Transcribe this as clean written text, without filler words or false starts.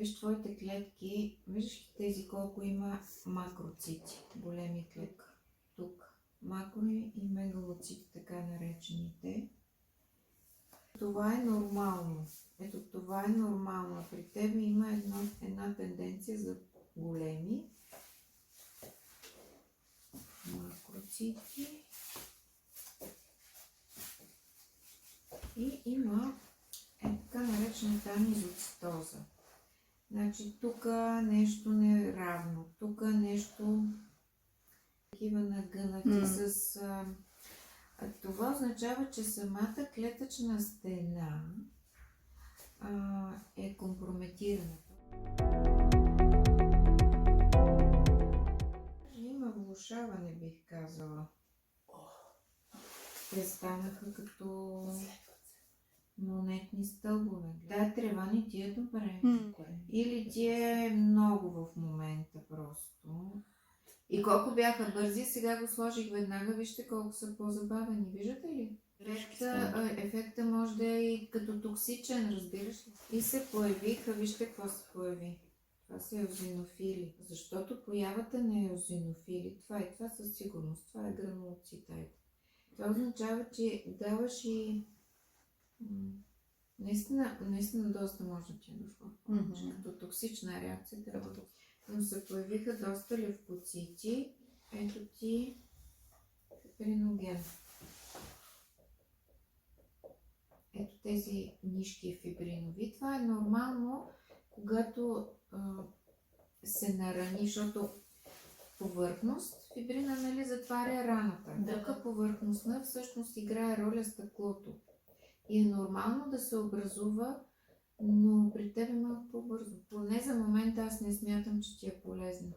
виж твоите клетки, виждаш ли тези колко има макроцити, големи клетки. Тук макро и мегалоцити, така наречените. Това е нормално. Ето това е нормално. При тебе има една тенденция за големи макроцити и има така наречената анизоцитоза. Значи тук нещо неравно, тук нещо такива нагънати с... това означава, че самата клетъчна стена е компрометирана. Има влошаване, бих казала. Те станаха като монетни стълбове. Да, трева не ти е добре. Или ти е много в момента просто. И колко бяха бързи, сега го сложих веднага, вижте колко са по-забавени. Виждате ли? Ефекта може да е и като токсичен, разбираш ли? И се появиха, вижте какво се появи. Това са еозинофили. Защото появата на еозинофили, това със сигурност, това е гранулоцитайте. Това означава, че даваш и... Наистина доста може да ти е дошло. Като токсична реакция, но се появиха доста левкоцити. Ето ти фибриноген. Ето тези нишки фибринови. Това е нормално, когато се нарани, защото повърхност, фибрина, нали, затваря раната. Тук повърхността всъщност играе роля стъклото. И е нормално да се образува, но при теб е малко по-бързо. Поне за момента аз не смятам, че ти е полезно.